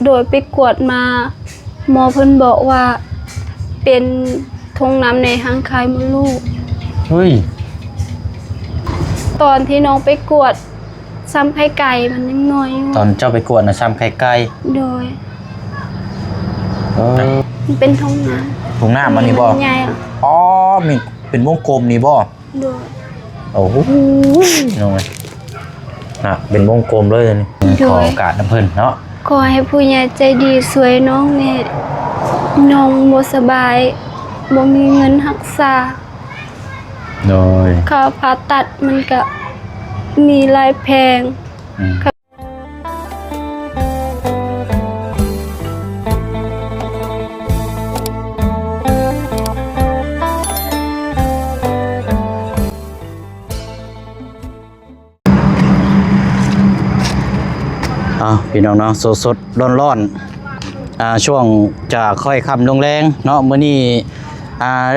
โดยไปกวดมาหมอเพิ่นบอกว่าเป็นทงน้ำในหางคายมดลูกเฮ้ยตอนที่น้องไปกวดซ้ำไข่ไก่มันยังน้อยอยู่ตอนเจ้าไปกวดนะซ้ำไข่ไก่โดยมันเป็นทงน้ำถุงน้ำมันนี่บ่ใหญ่อ๋อมีเป็นวงกลมนี่บ่โดยโอ้โหน้อยน่ะเป็นวงกลมเลยนี่ขอโอกาสน้ำเพิ่นเนาะขอให้ผู้ใหญ่ใจดีสวยน้องเนี่ยน้องบ่สบายบ่มีเงินรักษาโดยค่าผ่าตัดมันก็มีรายแพงพี่น้องเนาะสดๆร้อนๆช่วงจะค่อยค่ำลงแรงเนาะมื้อนี้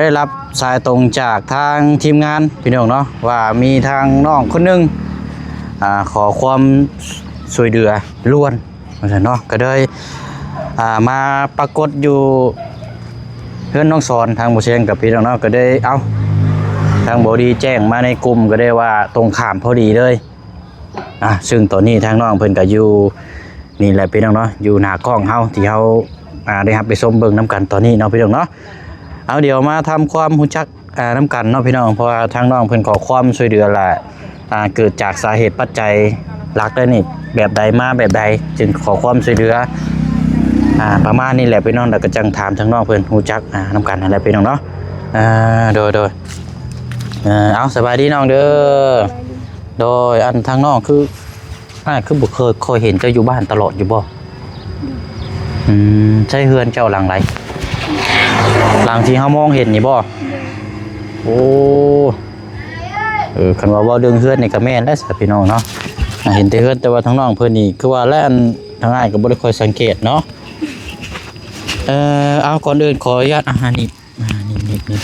ได้รับสายตรงจากทางทีมงานพี่น้องเนาะว่ามีทางน้องคนนึงขอความช่วยเหลือล้วนเนาะก็เลยมาปรากฏอยู่เพื่อนน้องสอนทางบ่เชียงกับพี่น้องเนาะก็ได้เอาทางบ่ดีแจ้งมาในกลุ่มก็ได้ว่าตรงข้ามพอดีเลยซึ่งตอนนี้ทางน้องเพิ่นก็อยู่นี่แหละพี่น้องเนาะอยู่หน้ากล้องเฮาที่เฮาได้รับไปชมเบิ่งน้ำกันตอนนี้เนาะพี่น้องเนาะเอาเดี๋ยวมาทำความรู้จักน้ำกันเนาะพี่น้องเพราะว่าทางน้องเพิ่นขอความช่วยเหลือแหละเกิดจากสาเหตุปัจจัยหลักได้นี่แบบใดมาแบบใดจึงขอความช่วยเหลือประมาณนี้แหละพี่น้องแล้วก็จังถามทางน้องเพิ่นรู้จักน้ำกันอะไรพี่น้องเนาะโดยเอาสบายดีน้องเด้อโดยอันทางน้องคือบุเคยเห็นเจ้าอยู่บ้านตลอดอยู่บ่ใช่เฮือนเจ้าหลังไรหลังที่เฮามองเห็นนี่บ่โอ้คันว่าเรื่องเฮือนนี่ก็แม่นได้สิพี่น้องเนาะเห็นแต่เฮือนแต่ว่าทางน้องเพิ่นนี่คือว่าแล้วอันทางอ้ายก็บ่ได้ค่อยสังเกตเนาะเอาก่อนอื่นขออนุญาตนี่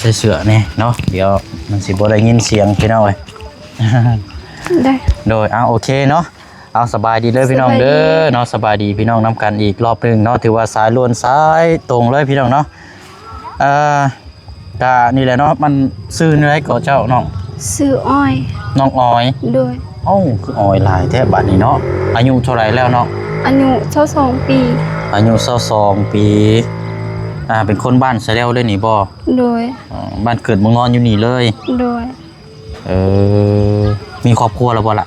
ใส่เสื้อแน่เนาะเดี๋ยวมันสิบ่ได้ยินเสียงพี่น้องเอ้ยได้โดยโอเคเนาะเอาสบายดีเลยพี่น้องเด้อเนาะสบายดีพี่น้องน้ำกันอีกรอบนึงเนาะถือว่าสายล้วนสายตรงเลยพี่น้องเนาะกะนี่แหละเนาะมันซื้อเนื้อให้กับเจ้าน้องซื้ออ้อยน้องอ้อยโดยคืออ้อยหลายแท้บัดนี้เนาะอายุเท่าไหร่แล้วเนาะอายุ22 ปีอายุ22 ปีเป็นคนบ้านสะแล้วเลยนี่บ่โดยบ้านเกิดเมืองนอนอยู่นี่เลยโดยมีครอบครัวแล้วบ่ล่ะ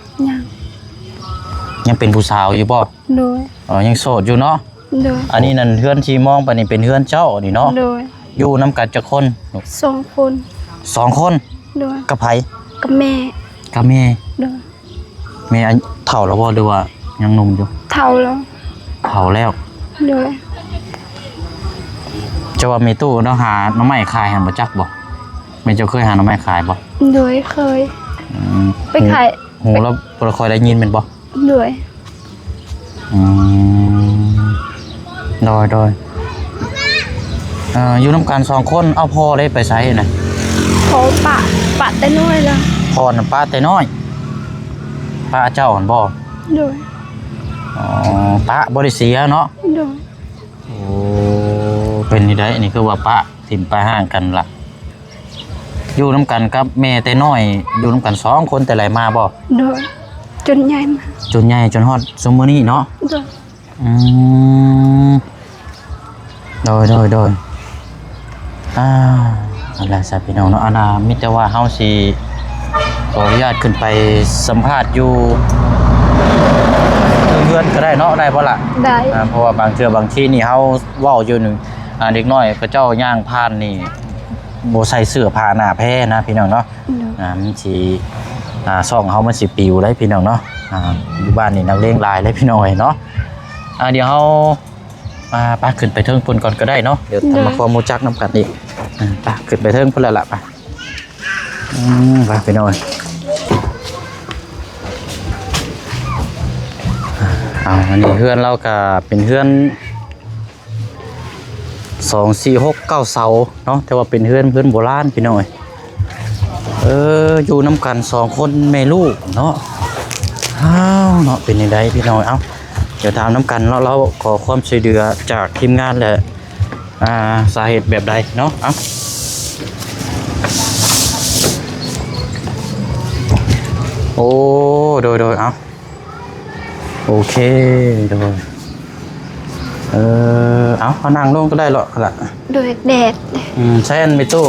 ยังเป็นผู้สาวอยู่บ่โดยยังโสดอยู่เนาะโดยอันนี้นั่นเฮือนที่มองไปนี่เป็นเฮือนเจ้านี่เนาะโดยอยู่น้ำกันจักคน2 คน2 คนโดยกับไผกับแม่โดยแม่เฒ่าแล้วบ่หรือว่ายังหนุ่มอยู่เฒ่าแล้วโดยจะว่ามีตู้เนาะหาหน่อไม้ขายหันบ่จักบ่แม่เจ้าเคยหาหน่อไม้ขายบ่โดยเคยไปขายหูแล้วบ่ค่อยได้ยินแม่นบ่โดยโดยอยู่น้ำกัน2 คนเอาพ่อได้ไปไสน่ะพอปะแต่น้อยแล้วพ่อน่ะป้าแต่น้อยป้าเจ้าหั่นบ่โดยป้าบ่ได้เสียเนาะโดยเป็นนี่ได้อันนี้คือว่าป้าถิ่มป้าห่างกันล่ะอยู่น้ำกันกับแม่แต่น้อยอยู่น้ำกัน2 คนแต่ไหลมาบ่โดยจนใหญ่มาจนฮอดซุมื้อนี้เนาะโดยอะไรซะพี่น้องเนาะมิแต่ว่าเฮาสิขออนุญาตขึ้นไปสัมภาษณ์อยู่เพื่อนก็ได้เนาะได้บ่ล่ะได้เพราะว่าบางทีนี่เฮาเว้าอยู่นึงเด็กน้อยเขาเจ้าย่างผ่านนี่บ่ใส่เสื้อผ้าหน้าแพ้นะพี่น้องเนาะมันสิซ่องเฮามันสิปิวได้พี่น้องเนาะอยู่บ้านนี่นักเลงหลายเลยพี่น้อยเนาะเดี๋ยวเฮาป้าขึ้นไปเทิงพุ่นก่อนก็ได้เนาะเดี๋ยวทำมาความรู้จักน้ำกันอีกป้าขึ้นไปเทิงพุ่นแล้วล่ะป้าพี่น้อยอันนี้เฮือนเราก็เป็นเฮือน246-9 เสาเนาะแต่ว่าเป็นเฮือนโบราณพี่น้อยอยู่น้ำกัน2 คนแม่ลูกเนาะเนาะเป็นยังไงพี่น้อย เดี๋ยวถามน้ำกันเนาะเราขอความช่วยเหลือจากทีมงานแหละสาเหตุแบบใดเนาะโอ้โดยเอาโอเคโดยเอานั่งลงก็ได้หรอกละ โดยแดด ใช้อันไม่ตู้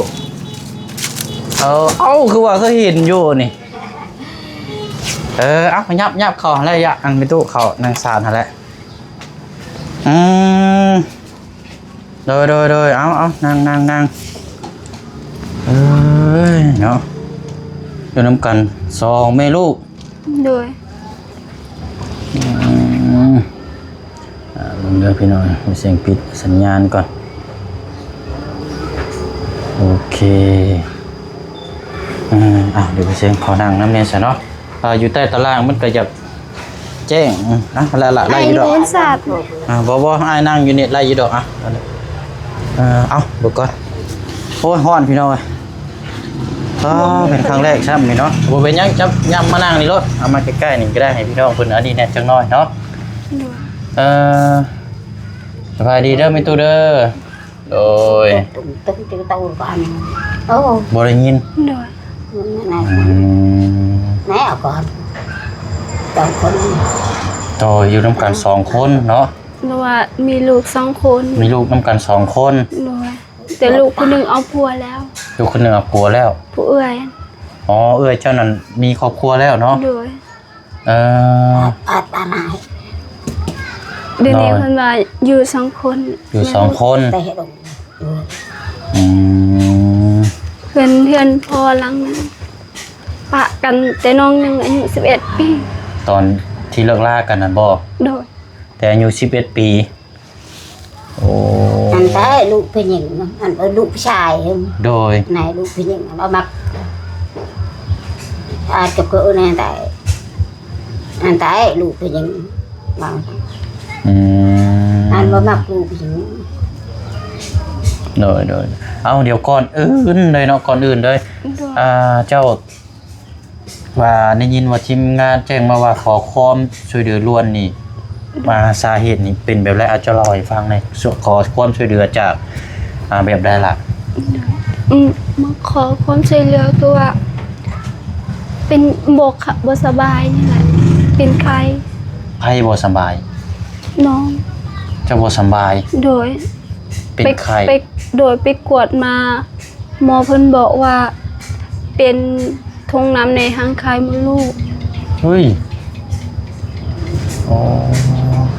เอาคือว่าเคยเห็นอยู่นี่เอายับเข่าอะไรอันไม่ตู้เข่านางสารอะไรโดยเอานั่งเนาะเดี๋ยวน้ำกัน2 แม่ลูกโดยลงเรือพี่น้อยมีเสียงปิดสัญญาณก่อนโอเคเดี๋ยวไปเสียงขอนั่งน้ำเนี่ยใช่เนาะอยู่ใต้ตารางมันก็จะแจ้งละไล่อยู่ดอกบ่ไอ้นั่งอยู่นี่ไล่อยู่ดอกเอาดูก่อนโอ้ยฮ้อนพี่น้อยเป็นครั้งแรกใช่ไหมเนาะบ่เป็นยังจับย่ำมานั่งนี่รถเอามาใกล้ๆนี่ก็ได้ให้พี่น้องเพิ่นอันนี้แน่จังน้อยเนาะสบายดีเด้อไม่ตู้เด้อโดยบ่ได้ยินโดยไหนเอาก่อน2 คนต่ออยู่น้ำกัน2 คนเนาะหรือว่ามีลูก2 คนมีลูกน้ำกัน2 คนโดยแต่ลูกคนหนึ่งเอาผัวแล้วลูกคนหนึ่งเอาผัวแล้วผู้เอื้อยเอื้อยเจ้านั้นมีครอบครัวแล้วเนาะโดยตาหนายเดี๋ยวนี้เพิ่นว่าอยู่2 คนอยู่2 คนแต่เฮ็ดเพื่อนพอหลังนั้นปะกันแต่น้องยังอายุ11 ปีตอนที่เลิกลากันนั่นบ่โดยแต่อายุ11 ปีโอ้อันแต่ลูกผู้หญิงอันลูกผู้ชายโดยไหนลูกผู้หญิงเรามักอาจจะเกิดในแต่อันแต่ลูกผู้หญิงบางอันว่ามักลูกผู้หญิงโดยเอาเดี๋ยวก่อนอื่นเลยเนาะก่อนอื่นเลยเจ้าว่าได้ยินว่าทีมงานแจ้งมาว่าขอความช่วยเหลือล้วนนี่มาสาเหตุนี่เป็นแบบไรอาจจะเล่าให้ฟังในขอความช่วยเหลือจากแบบใดล่ะมาขอความช่วยเหลือคือว่าเป็นบ่สบายนี่แหละเป็นไข้บ่สบายน้องจะบ่สบายโดยเป็นไข้โดยไปกวดมาหมอเพิ่นบอกว่าเป็นทงน้ำในร่างกายมดลูกเฮ้ย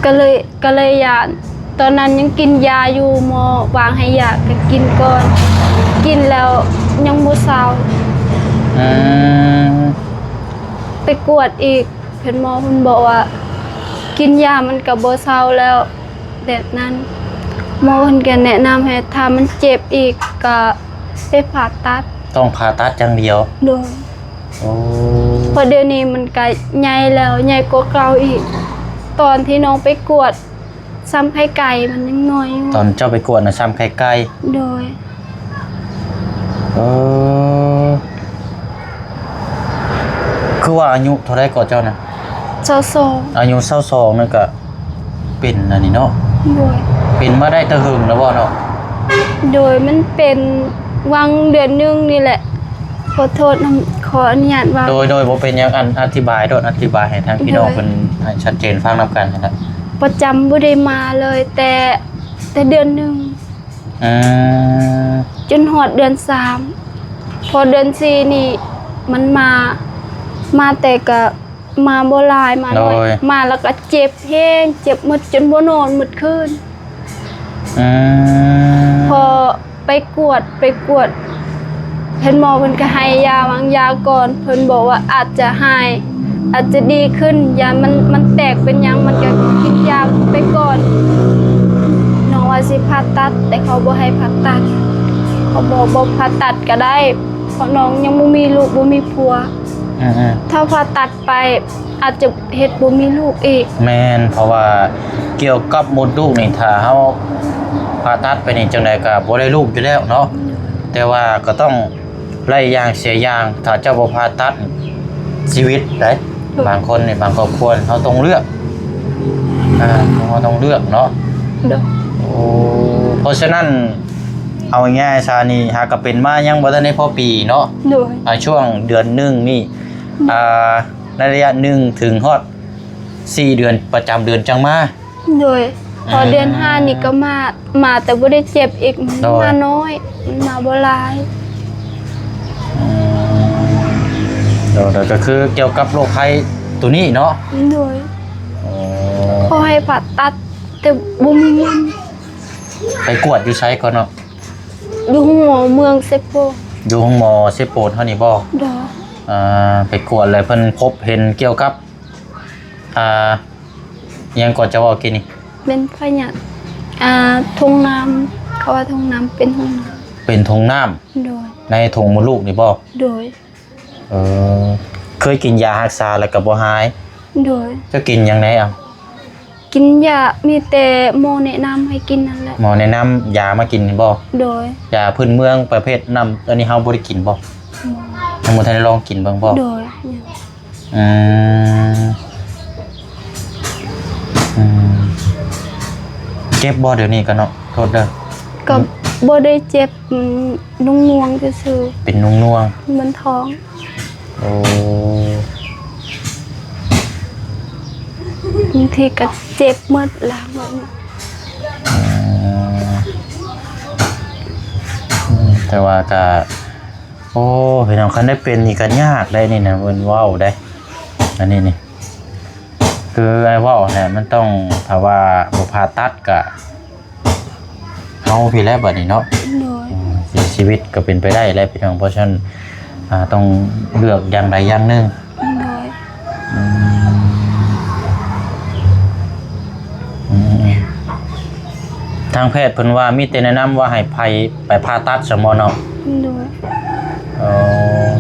ก็เลยยาตอนนั้นยังกินยาอยู่หมอวางให้ยาก็กินก่อนกินแล้วยังบ่เศร้าไปกวดอีกเพิ่นหมอเพิ่นบอกว่ากินยามันก็บ่เศร้าแล้วแบบนั้นหมอเพิ่นก็แนะนำให้ถ้ามันเจ็บอีกก็ไปผ่าตัดต้องผ่าตัดอย่างเดียวโดยเพราะเดี๋ยวนี้มันก็ใหญ่แล้วใหญ่กว่าเก่าอีกตอนที่น้องไปกวดซ้ำไข่ไก่มันยังน้อยอยู่ตอนเจ้าไปกวดนะซ้ำไข่ไก่โดยคือว่าอายุเท่าไรก่อนเจ้านะ22อายุ22นั่นก็เป็นอันนี้เนาะโดยเป็นมาได้ตะหึงแล้วบ่เนาะโดยมันเป็นวังเดือนนึงนี่แหละขอโทษขออนุญาตว่าโดยบ่เป็นยังอธิบายอธิบายให้ทางพี่น้องเพิ่นให้ชัดเจนฟังนำกันนะครับประจำบ่ได้มาเลยแต่เดือนนึงจนฮอดเดือน3พอเดือน4นี่มันมาแต่ก็มาบ่หลายมาน้อยมาแล้วก็เจ็บแฮงเจ็บหมดจนบ่นอนหมดคืนพอไปกวดเพิ่นหมอเพิ่นก็ให้ยาวางยาก่อนเพิ่นบอกว่าอาจจะหายอาจจะดีขึ้นยามันแตกเป็นหยังมันก็กินยาไปก่อนน้องว่าสิผ่าตัดแต่เขาบ่ให้ผ่าตัดเขาบอกบ่ผ่าตัดก็ได้เพราะน้องยังบ่มีลูกบ่มีผัวถ้าผ่าตัดไปอาจจะเฮ็ดบ่มีลูกอีกแม่นเพราะว่าเกี่ยวกับมดลูกนี่ถ้าเฮาผ่าตัดไปนี่จังได๋ก็บ่ได้ลูกอยู่แล้วเนาะแต่ว่าก็ต้องไล่อย่างเสียอย่างถ้าเจ้าบ่ผ่าตัดชีวิตได้บางคนนี่บางครอบครัวเขาต้องเลือก เราต้องเลือกเนาะ โดย โอ้เพราะฉะนั้นเอาง่ายๆซานี่หากก็เป็นมายังบ่ทันได้พอปีเนาะ โดย ช่วงเดือนหนึ่งนี่ในระยะ1ถึงฮอด4 เดือนประจำเดือนจังมา โดยพอเดือน5นี่ก็มาแต่บ่ได้เจ็บอีกมาน้อยมาบ่หลาย เดี๋ยวก็คือเกี่ยวกับโรคภัยตัวนี้เนาะ โดยเขาให้ผ่าตัดแต่บ่มีเงิน ไปกวดอยู่ไสก่อนเนาะ อยู่หมอเมืองเซโป อยู่ห้องหมอเซโปนเท่านี้บ่ โดย ไปกวดเลยเพิ่นพบเห็นเกี่ยวกับยังก่อนจะเว้ากินนี่ เป็นพยาธิทงน้ำเขาว่าทงน้ำเป็นทงน้ เป็นถุงน้ำ ำโดย ในถุงมดลูกนี่บ่ โดย เคยกินยารักษาแล้วก็บ่หาย โดย จะกินยังไงอ่ะ กินยามีแต่หมอแนะนำให้กินนั่นแหละ หมอแนะนำยามากินนี่บ่ โดย ยาพื้นเมืองประเภทน้ำอันนี้เฮาบ่ได้กินบ่ยังบ่ทันได้ลองกินเบิ่งบ่ โดย อืมเจ็บบ่เดี๋ยวนี้ก็เนาะโทษเด้อ ก็บ่ได้เจ็บนุ่งงวงซื่อ เป็นนุ่ง ๆเหมือนท้อง ๆโอ้ บางทีก็เจ็บหมดหลังหมด แต่ว่าก็โอ้พี่น้องคันได้เป็นนี่ก็ยากได้นี่นะเพิ่นเว้าได้อันนี้นี่คือไอ้เว้าเนี่ยมันต้องถ้าว่าบ่ผ่าตัดก็เฮาพี่แล้วบัดนี้เนาะ โดย เสียชีวิตก็เป็นไปได้แล้วพี่น้องเพราะฉะนั้นต้องเลือกอย่างใดอย่างหนึ่ง โดย ทางแพทย์เพิ่นว่ามีแต่แนะนำว่าให้ไปผ่าตัดซะบ่เนาะ โดย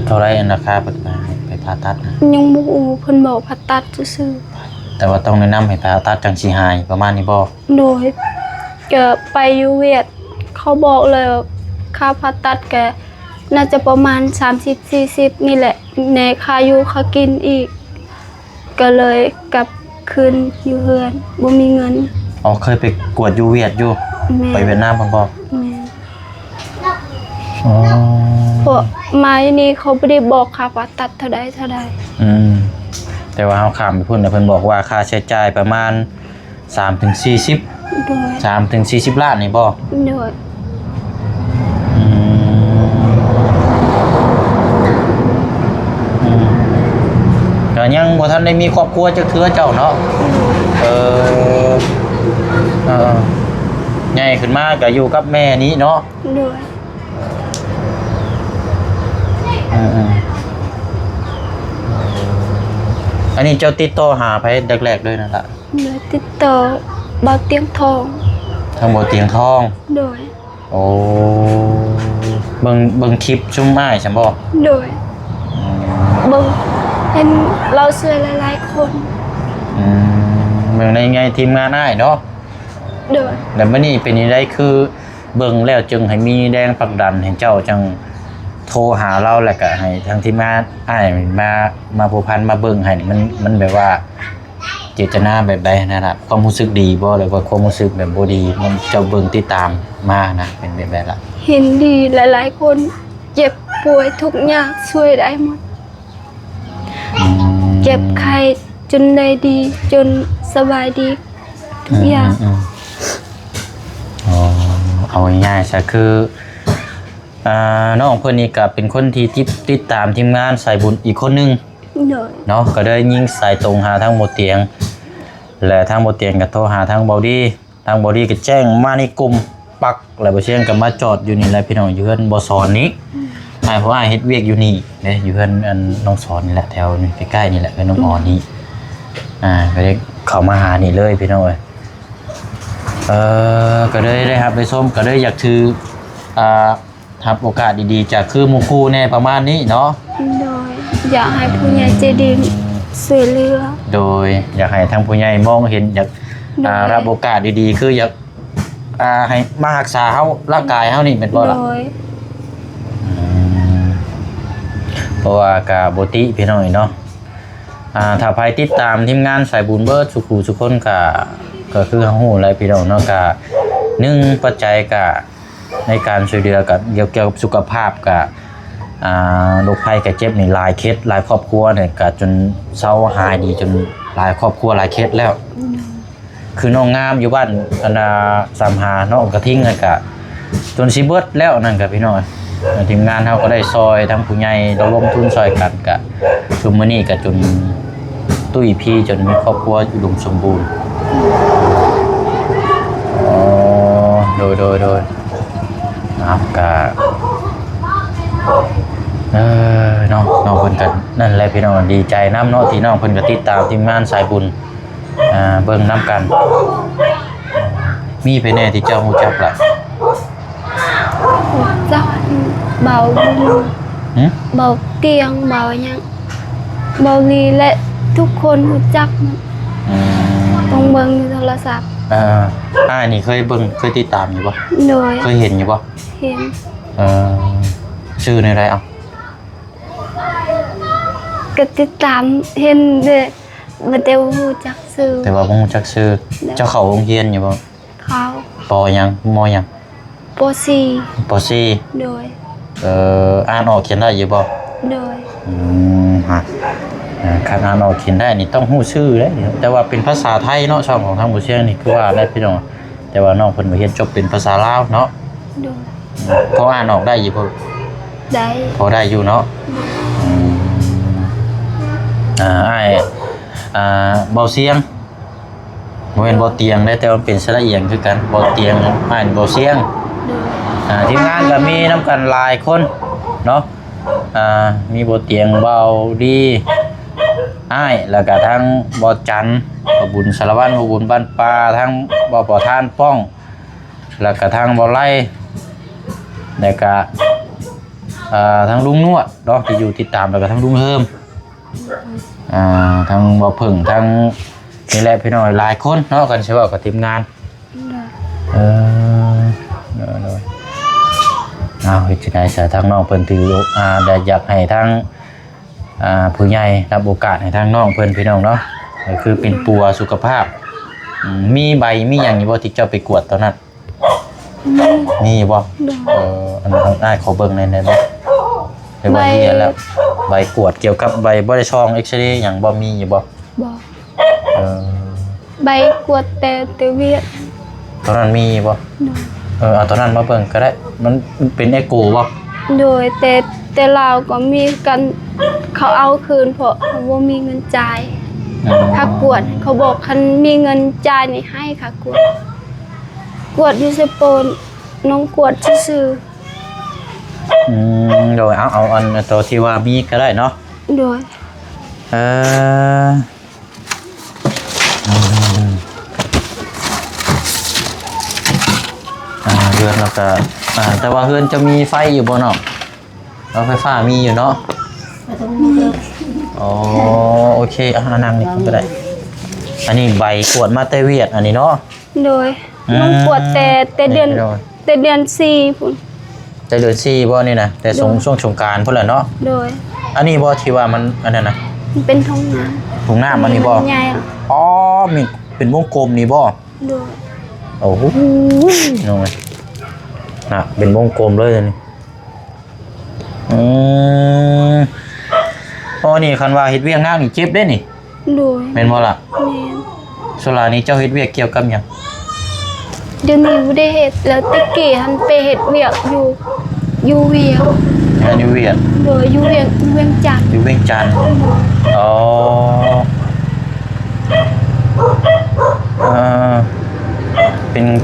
เท่าไรราคาไปผ่าตัดนะ ยังบ่ฮู้เพิ่นบอกผ่าตัดซื่อ แต่ว่าต้องแนะนำให้ผ่าตัดจังสิหายประมาณนี้บ่ ๆโดยก็ไปอยู่เวียดเขาบอกเลยว่าค่าผ่าตัดก็น่าจะประมาณ30-40นี่แหละในค่าอยู่ค่ากินอีก ก็เลยกลับคืนอยู่เฮือนบ่มีเงิน อ๋อเคยไปกวดอยู่เวียดอยู่ แม่ ไปเวียดนามบ่ แม่ อ๋อ เพราะมาที่นี่เขาบ่ได้บอกค่าผ่าตัดเท่าใด แต่ว่าเฮาข้ามไปพุ่นน่ะเพิ่นบอกว่าค่าใช้จ่ายประมาณ3-40 โดย 3-40 ล้านนี่บ่ โดย ก็ยังบ่ทันได้มีครอบครัวจักเทื่อเจ้าเนาะใหญ่ขึ้นมาก็อยู่กับแม่นี้เนาะ โดย อันนี้เจ้าติดต่อหาไปแรกๆด้วยนั่นล่ะ โดยติดต่อบ่าวเตียงทอง ทั้งหมดเตียงทอง โดย โอ้เบิ่งคลิปชุ่มอ้ายใช่บ่ โดยเบิ่งเห็นเราช่วยหลายๆคน เบิ่งในไงทีมงานอ้ายเนาะ โดย แล้วมื้อนี้เป็นจังไดคือเบิ่งแล้วจึงให้มีแรงผลักดันให้เจ้าจังโทรหาเราแล้วก็ให้ทางทีมงานอ้ายมาผูกพันมาเบิ่งให้มันแบบว่าเจตนาแบบใดนะครับความรู้สึกดีบ่หรือว่าความรู้สึกแบบบ่ดีมันเจ้าเบิ่งติดตามมานะเป็นแบบใดล่ะ เห็นดีหลายๆคนเจ็บป่วยทุกอย่างช่วยได้หมดเจ็บไข้จนได้ดีจนสบายดีทุกอย่าง เอาง่ายๆซะคือน้องเพิ่นนี่ก็เป็นคนที่ติดตามทีมงานสายบุญอีกคนหนึง โดย เนาะก็ได้ยิงสายตรงหาทางหมดเตียงและทางหมดเตียงก็โทรหาทางบอดี้ทางบอดี้ก็แจ้งมาในกลุ่มปักแล้วบ่เชียงก็มาจอดอยู่นี่แหละพี่น้องอยู่เฮือนบ่สอนนี้เพราะว่าเฮ็ดเวียกอยู่นี่เด้อยู่เฮือนอันน้องสอนนี่แหละแถวนี้ใกล้ๆนี่แหละคือน้องอ่อนนี่ก็ได้เข้ามาหานี่เลยพี่น้องก็ได้ครับไปส้มก็ได้อยากถือรับโอกาสดีๆจากคือหมู่คู่แน่ประมาณนี้เนาะ โดยอยากให้ผู้ใหญ่ใจดีช่วยเหลือ โดยอยากให้ทางผู้ใหญ่มองเห็นอยากรับโอกาสดีๆคืออยากให้มารักษาเฮาร่างกายเฮานี่เป็นบ่ล่ะ โดย เพราะว่าก็บ่ติพี่น้องเนาะถ้าใครติดตามทีมงานสายบุญเบิดสุขุสุคนก็ ก็คือฮู้หลายพี่น้องเนาะก็1ปัจจัยก็ในการช่วยเหลือกับเกี่ยวกับสุขภาพก็โรคภัยไข้เจ็บนี่หลายเคสหลายครอบครัวเนี่ยก็จนเซาหายดีจนหลายครอบครัวหลายเคสแล้วคือน้องงามอยู่บ้านอันสามหาน้องกระทิงนั่นก็จนสิเบิดแล้วนั่นก็พี่น้องทีมงานเฮาก็ได้ซอยทั้งผู้ใหญ่ระดมทุนซอยกันก็ซุมื้อนี้ก็จนตุ้ยพี่จนมีครอบครัวอุดมสมบูรณ์อ๋อโดยครับก็น้องเพิ่นก็นั่นแหละพี่น้องดีใจน้ำเนาะที่น้องเพิ่นก็ติดตามทีมงานสายบุญเบิ่งน้ำกันมีไปแน่ที่เจ้าฮู้จักล่ะ จักเบาเบาเกียงเบาหยังเบาลีและทุกคนรู้จักมันต้องเบิ่งในโทรศัพท์นี่เคยติดตามอยู่บ่โดยเคยเห็นอยู่บ่เห็นชื่อในไรเอาก็ติดตามเห็นเด้บ่ได้รู้จักชื่อแต่ว่าบ่รู้จักชื่อเจ้าเข้าโรงเรียนอยู่บ่เขาปหยังมหยังป.4 ป.4โดยอ่านออกเขียนได้อยู่บ่โดยฮะคันอ่านออกเขียนได้นี่ต้องฮู้ชื่อเด้แต่ว่าเป็นภาษาไทยเนาะช่องของทางบ่เชียงนี่คือว่าได้พี่น้องแต่ว่าน้องเพิ่นบ่เรียนจบเป็นภาษาลาวเนาะโดยพออ่านออกได้อยู่บ่ได้พอได้อยู่เนาะอ้ายเบาเสียงบ่แม่นบ่เตียงได้แต่มันเป็นสระเอียงคือกันบ่เตียงอ้ายเบาเสียงทีมงานก็มีนำกันหลายคนเนาะมีบ่เตียงเบาดีอ้ายแล้วก็ทั้งบ่จันบ่บุญสารวัตรบ่บุญบ้านป่าทั้งบ่ปอทานป้องแล้วก็ทั้งบ่ไล่แล้วก็ทั้งลุงนวดเนาะที่อยู่ติดตามแล้วก็ทั้งลุงเฮิมทั้งบ่พึ่งทั้งนี่แหละพี่น้อยหลายคนเนาะกันใช่ว่ากับทีมงานเฮ็ดจังได๋ซะทางน้องเพิ่นถือได้อยากให้ทางผู้ใหญ่รับโอกาสให้ทางน้องเพิ่นพี่น้องเนาะก็คือเป็นปัวสุขภาพมีใบมีหยังอยู่บ่ที่เจ้าไปกวดตอนนั้นมีบ่อันนั้นได้ขอเบิ่งได้บ่ได้บ่เฮียแล้วใบกวดเกี่ยวกับใบบ่ได้ช่องเอ็กซเรย์หยังบ่มีอยู่บ่ใบกวดแต่เวียดตอนนั้นมีบ่เอาตอนนั้นมาเบิ่งก็ได้มันเป็นเอโกบ่โดยแต่เราก็มีกันเขาเอาคืนเพราะเขาบ่มีเงินจ่ายค่ากวดเขาบอกคันมีเงินจ่ายนี่ให้ค่ะกวดอยู่สปนน้องกวดซื่อโดยเอาอันตัวที่ว่ามีก็ได้เนาะโดยเฮือนแล้วก็แต่ว่าเฮือนจะมีไฟอยู่บ่เนาะไฟฟ้ามีอยู่เนาะอ๋อโอเคนั่งนี่ก็ได้อันนี้ใบกวดมาแต่เวียดอันนี้เนาะโดยน้องกวดแต่เดือน4พุ่นแต่เดือน4บ่นี่นะแต่ช่วงสงกรานต์พุ่นแหละเนาะโดยอันนี้บ่ที่ว่ามันอันนั้นน่ะมันเป็นทุ่งน้ำมันนี่บ่อ๋อมีเป็นวงกลมนี่บ่โดยโอ้โหน้อยน่ะเป็นวงกลมเลยนี่อ๋อนี่คันว่าเฮ็ดเวียกงานนี่เจ็บได้นี่โดยแม่นบ่ล่ะแม่นสุรานี้เจ้าเฮ็ดเวียกเกี่ยวกับหยังเดี๋ยวนี้บ่ได้เฮ็ดแล้วตะกี้หันไปเฮ็ดเวียกอยู่เวียงอยู่เวียงโดยอยู่เวียงจันทน์อยู่เวียงจันทน์อ๋อ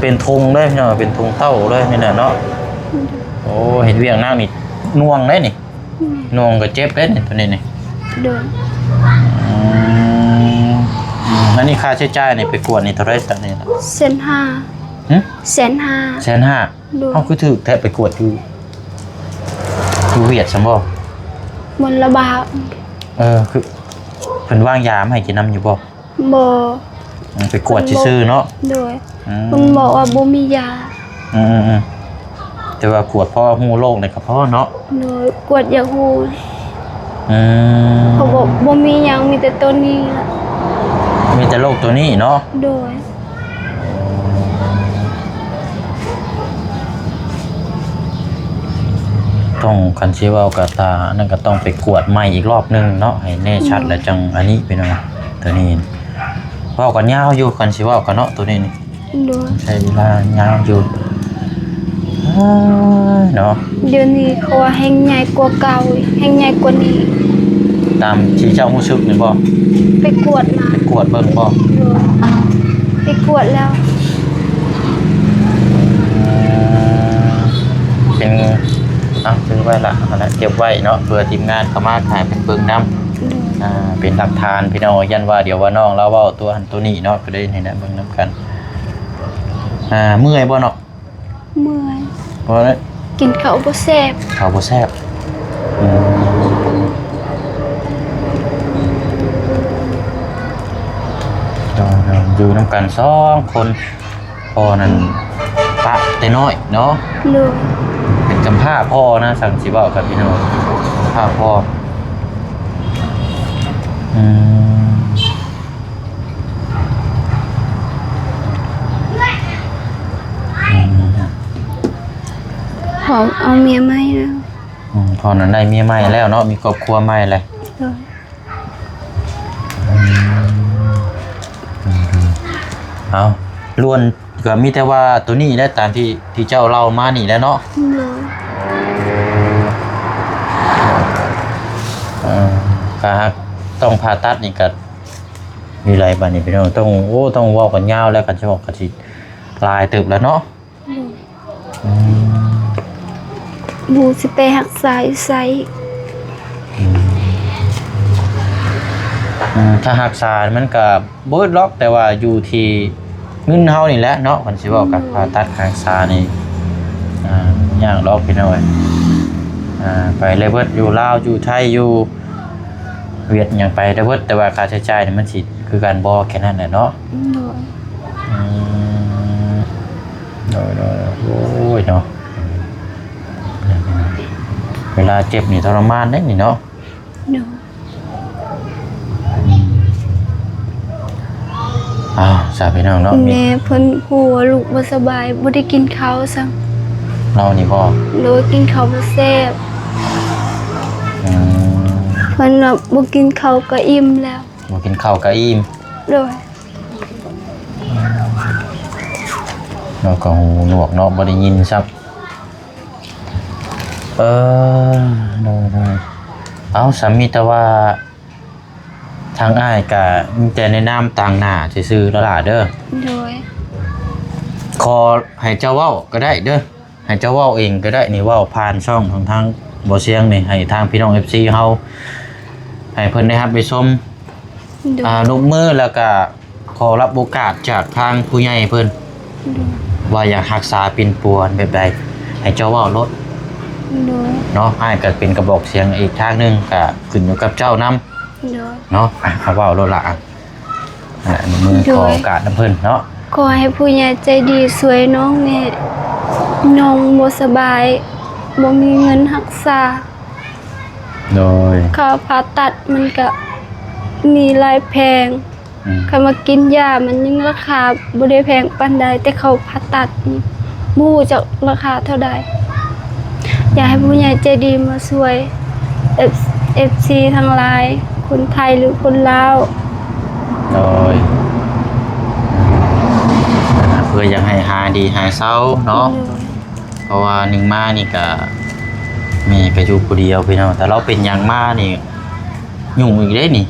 เป็นธงเลยพี่น้องเป็นธงเต้าเลยนี่น่ะเนาะโอ้เฮ็ดเวียกนางนี่น่วงได้นี่น่วงก็เจ็บได้นี่ตัวนี้นี่โดยอันนี้ค่าใช้จ่ายนี่ไปกวดนี่เท่าไหร่ซะนี่ล่ะ1,500,000 1,500,000เฮาคือถูกแท้ไปกวดอยู่เวียดซั่นบ่มลบาคือเพิ่นวางยามาให้กินน้ำอยู่บ่ไปกวดซื่อๆเนาะโดยเพิ่นบอกว่าบ่มียาแต่ว่ากวดเพราะฮู้โรคในกระเพาะเนาะโดยกวดอยากฮู้เขาบอกบ่มีหยังมีแต่ตัวนี้มีแต่โรคตัวนี้เนาะโดย ต้องคันชื่อว่ากระตานั่นก็ต้องไปกวดใหม่อีกรอบนึงเนาะให้แน่ชัดแล้วจังอันนี้เป็นอะไรตัวนี้เว้ากันยาวอยู่คันชื่อว่ากันเนาะตัวนี้นี่ โดย ใช้เวลายาวอยู่เนาะ เดี๋ยวนี้เขาว่าแห้งใหญ่กว่าเก่าอีกแห้งใหญ่กว่านี้ ตามที่เจ้ารู้สึกนี่บ่ ไปกวดมา ไปกวดเบิ่งบ่ โดยไปกวดแล้ว เป็นซื้อไว้ละอันนั้นเก็บไว้เนาะเพื่อทีมงานเขามาถ่ายเป็นเบิ่งนำเป็นหลักฐานพี่น้องยันว่าเดี๋ยวว่าน้องเราเว้าตัวหันตัวนี้เนาะก็ได้ให้ได้เบิ่งนำกันเมื่อยบ่เนาะ เมื่อย เพราะนั้น กินข้าวบ่แซ่บ ข้าวบ่แซ่บอยู่นำกัน2คนพ่อนั้นปะแต่น้อยเนาะ เลย เป็นกำพร้าพ่อนะสั่งสิเว้ากับพี่น้องกำพร้าพ่อหอมเอาเมียไหมแล้ว พอนั้นได้เมียใหม่แล้วเนาะมีครอบครัวใหม่เลย เลย เอาล้วนก็มีแต่ว่าตัวนี้ได้ตามที่เจ้าเล่ามานี่แหล้วเนาะ เลย ก็ต้องผ่าตัดนี่ก็มีอะไรบ้างนี่พี่น้องต้องเว้ากันยาวแล้วกันจะบอกกันสิลายตึบแล้วเนาะ บูสิไปหักสายไซ ถ้าหักษามันก็บ่เบิดล็อกแต่ว่าอยู่ที่เงินเฮานี่แหละเนาะมันสิเว้ากันผ่าตัดหักษานี่ยากล็อกพี่น้องไปเลยเบิดอยู่ลาวอยู่ไทยอยู่เวียดหยังไปได้เบิดแต่ว่าค่าใช้จ่ายนี่มันสิคือการบ่แค่นั้นแหละเนาะ โอ้ยเนาะเวลาเจ็บนี่ทรมานได้นี่เนาะ สาพี่น้องเนาะ แม่เพิ่นหัวลูกบ่สบายบ่ได้กินข้าวซ้ำ เรานี่พ่อ โดยกินข้าวบ่แซ่บเพิ่นน่ะบ่กินข้าวก็อิ่มแล้ว บ่กินข้าวกะอิ่ม โดย เราก็หูหนวกเนาะบ่ได้ยินซับได้เอาสามีแต่ว่าทางอ้ายก็มีแต่ในนามต่างหน้าซื่อๆแล้วล่ะเด้อ โดย ขอให้เจ้าเว้าก็ได้เด้อให้เจ้าเว้าเองก็ได้นี่เว้าผ่านช่องของทางบ่เสียงนี่ให้ทางพี่น้อง FC เฮาให้เพิ่นได้รับไปชม โดย ลงมือแล้วก็ขอรับโอกาสจากทางผู้ใหญ่เพิ่นว่าอยากรักษาปิ่นป่วนแบบใดให้เจ้าเว้ารถ โดย เนาะอ้ายก็เป็นกระบอกเสียงอีกทางนึงก็ขึ้นอยู่กับเจ้านำ โดย เนาะเขาเว้ารถละมือขอโอกาสนำเพิ่นเนาะ ขอให้ผู้ใหญ่ใจดีสวยน้องแม่น้องบ่สบายบ่มีเงินรักษา โดย ค่าผ่าตัดมันก็มีหลายแพงคำว่ากินยามันยังราคาบ่ได้แพงปานใดแต่เขาผ่าตัดนี่บ่รู้จักราคาเท่าใดอยากให้ผู้ใหญ่ใจดีมาช่วย FC ทั้งหลายคนไทยหรือคนลาว โดยเพื่ออยากให้หาดีหายเศร้าเนาะเพราะว่าหนึ่งมานี่ก็แม่ก็อยู่ผู้เดียวพี่น้องแต่เราเป็นหยังมานี่ยุ่งอีกได้นี่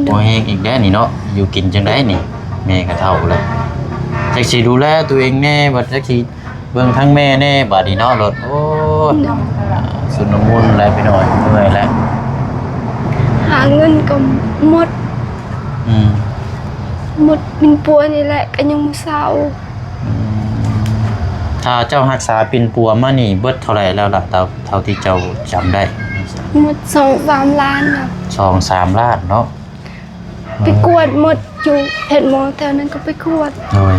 บ่แฮงอีกได้นี่เนาะอยู่กินจังได๋นี่แม่ก็เฒ่าแล้วจักสิดูแลตัวเองแน่บัดจักสิเบิ่งทั้งแม่แน่บัดนี้เนาะรถโอ้ยสุนมุนแล้วพี่น้อยเมื่อยแล้ว หาเงินก็หมดปินปัวนี่แหละก็ยังบ่เศร้า ถ้าเจ้ารักษาปิ่นปัวมานี่เบิดเท่าไหร่แล้วล่ะเท่าที่เจ้าจำได้ หมด2-3 ล้านแล้ว 2-3 ล้านเนาะ ไปกวดหมดอยู่เพชรหมอแถวนั้นก็ไปกวด โดย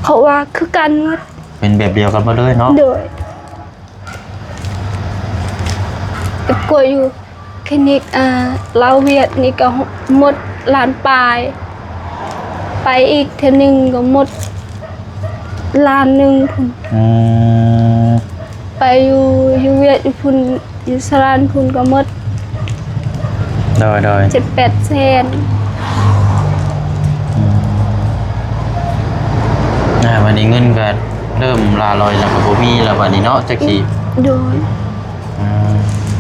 เขาว่าคือกันหมด เป็นแบบเดียวกันหมดเลยเนาะ โดยไปกวดอยู่คลินิกลาวเวียดนี่ก็หมดล้านปลายไปอีกเทื่อนึงก็หมดล้านหนึงพุ่นไปอยู่เวียดอยู่พุ่น อยู่สลานพุ่นก็หมด โดย 7-8แสน วันนี้เงินก็เริ่มลาลอยแล้วก็บ่มีแล้ววันนี้เนาะจักสิ โดย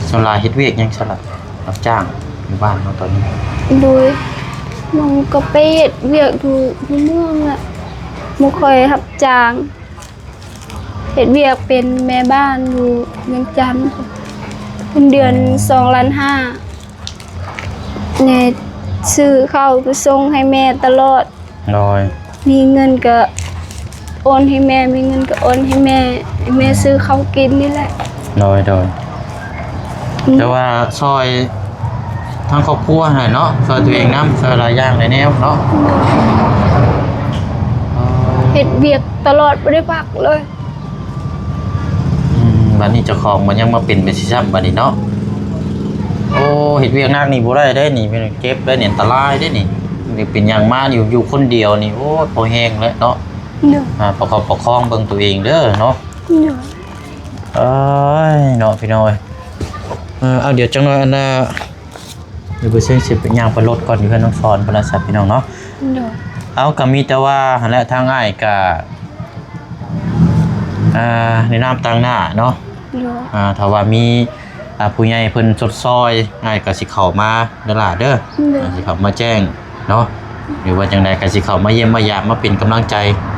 สลาเฮ็ดเวียกยังสลัดรับจ้างอยู่บ้านเนาะตอนนี้ โดยน้องก็ไปเฮ็ดเวียกอยู่เมืองอ่ะบ่ค่อยรับจ้างเฮ็ดเวียกเป็นแม่บ้านอยู่เวียงจันทน์เป็นเดือน2.5 ล้านเนี่ยซื้อข้าวไปส่งให้แม่ตลอด โดย มีเงินก็โอนให้แม่มีเงินก็โอนให้แม่ให้แม่ซื้อข้าวกินนี่แหละ โดยแต่ว่าซอยทั้งครอบครัวให้เนาะซอยตัวเองนำซอยหลายอย่างหลายแนวเนาะ เฮ็ดเวียกตลอดบ่ได้พักเลย บัดนี้เจ้าของมันยังมาเป็นไปสิซ้ำบัดนี้เนาะโอ้เฮ็ดเวียกหนักนี่บ่ได้เด้นี่เป็นเก็บได้นี่อันตรายเด้นี่เป็นหยังมาอยู่คนเดียวนี่โอ้พอแห้งแล้วเนาะ เด้อ ประคองเบิ่งตัวเองเด้อเนาะ เด้อ เอ้ยเนาะพี่น้อยเอาเดี๋ยวจังหน่อยอันน่ะเดี๋ยวไปเช็คสิไปย่างไปรถก่อนอยู่เพิ่นต้องสอนเพิ่นสับพี่น้องเนาะ เด้อ เอาก็มีแต่ว่าหั่นแหละทางอ้ายก็ในนามต่างหน้าเนาะ เด้อ ถ้าว่ามีผู้ใหญ่เพิ่นสดซอยอ้ายก็สิเข้ามาเด้อล่ะเด้อสิเข้ามาแจ้งเนาะหรือว่าจังใดก็สิเข้ามาเยี่ยมมายามมาเป็นกำลังใจ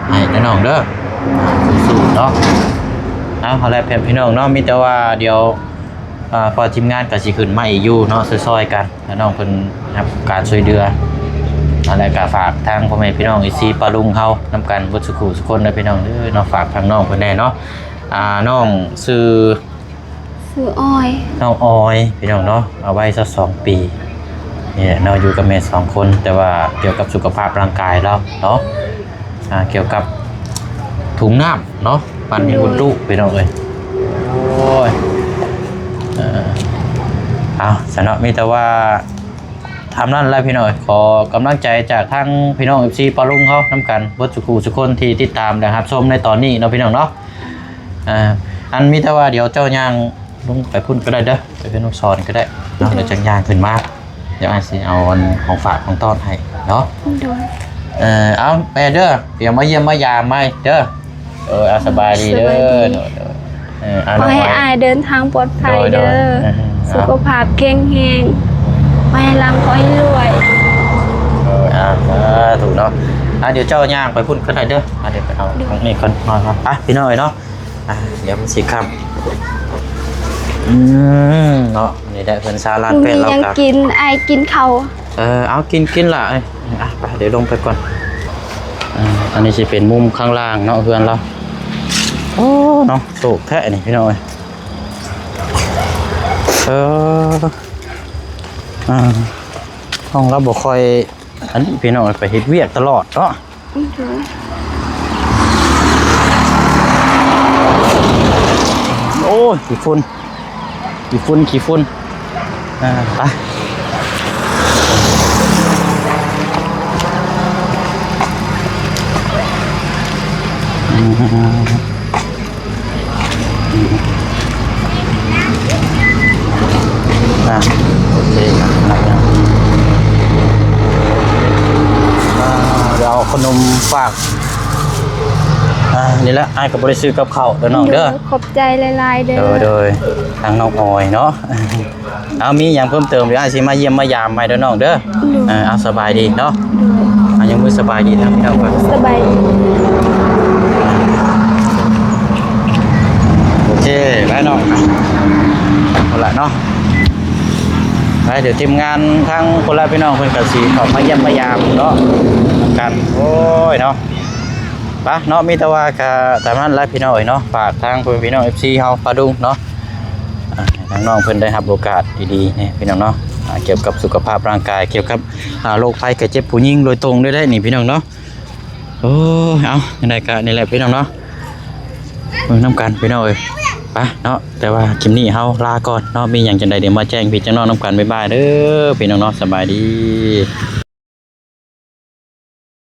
ให้น้องเด้อสู้ๆเนาะเอาละพี่น้องเนาะมีแต่ว่าเดี๋ยวพอทีมงานก็สิขึ้นมาอีกอยู่เนาะซอยๆกันแล้วน้องเพิ่นรับการช่วยเหลืออะไรก็ฝากทางพ่อแม่พี่น้องอีซีปาลุงเฮานำกันบ่สุขุทุกคนนะพี่น้องเด้อเนาะฝากทางน้องเพิ่นแน่เนาะน้องชื่อ ซื้ออ้อย น้องออยพี่น้องเนาะเอาไว้สัก2 ปีนี่แหละเราอยู่กับแม่2 คนแต่ว่าเกี่ยวกับสุขภาพร่างกายเราเนาะเกี่ยวกับถุงน้ำเนาะปันให้บุญลูกพี่น้องเอ้ยโอ้ยเอาสนอมีแต่ว่าทำนั่นแหละพี่น้องขอกำลังใจจากทั้งพี่น้อง FC ปาลุงเขานำกันเบิดสุขคนที่ติดตามนะครับชมในตอนนี้เนาะพี่น้องเนาะอันมีแต่ว่าเดี๋ยวเจ้าย่างลงไปพุ่นก็ได้เด้อไปเป็นลูกศรก็ได้เนาะเดี๋ยวจังย่างขึ้นมาเดี๋ยวอันสิเอาของฝากของต้อนให้เนาะ เด้อ เอาไปเด้อเดี๋ยวมาเยี่ยมมายามไหมเด้อเอาสบายดีเด้อขอให้อายเดินทางปลอดภัยเด้อสุขภาพแข็งแรงขอให้ร่ำขอให้รวย ถูกเนาะเดี๋ยวเจ้าย่างไปพุ่นก็ได้เด้อเดี๋ยวไปเอาของนี่คนนอนครับพี่น้อยเนาะเดี๋ยวมันสิครับเนาะนี่ได้เพิ่นซาลานเป็ดแล้ว ยัง ครับ กินอายกินข้าว เอากินล่ะไปเดี๋ยวลงไปก่อนอันนี้สิเป็นมุมข้างล่างเนาะเพื่อนเราโอ้เนาะโศกแท้นี่พี่น้อยห้องเราบ่ค่อยอันนี้พี่น้องไปเฮ็ดเวียกตลอดเนาะโอ้ยขี้ฝุ่นไปโอเคครับเดี๋ยวเอาขนมฝากนี่แหละไอ้กับบริษัทกับข้าวเด้อน้องเด้อ ขอบใจหลายๆเด้อ โดยทางน้องออยเนาะเอามีอย่างเพิ่มเติมเดี๋ยวไอ้สิมาเยี่ยมมายามไปเด้อน้องเด้อเอาสบายดีเนาะยังมือสบายดีนะพี่น้องครับ สบายดี โอเคไปน้องเอาละเนาะไปเดี๋ยวทีมงานทั้งคนละพี่น้องเพิ่นก็สิเข้ามาเยี่ยมมายามเนาะกันโอ้ยเนาะไปเนาะมีแต่ว่าก็ตามนั้นแหละพี่น้องเนาะฝากทางพี่น้อง FC เฮาปาดุงเนาะทางน้องเพิ่นได้รับโอกาสดีๆนี่พี่น้องเนาะเกี่ยวกับสุขภาพร่างกายเกี่ยวกับโรคภัยไข้เจ็บผู้หญิงโดยตรงได้นี่พี่น้องเนาะโอ้เอาในก็นี่แหละพี่น้องเนาะเบิ่งนํกันพี่น้องเอ้ยไปเนาะแต่ว่าคลิปนี้เฮาลาก่อนเนาะมีหยังจังใดเดี๋ยวมาแจ้งพี่จังน้องนํกันบ๊ายบายเด้อพี่น้องเนาะสบายดี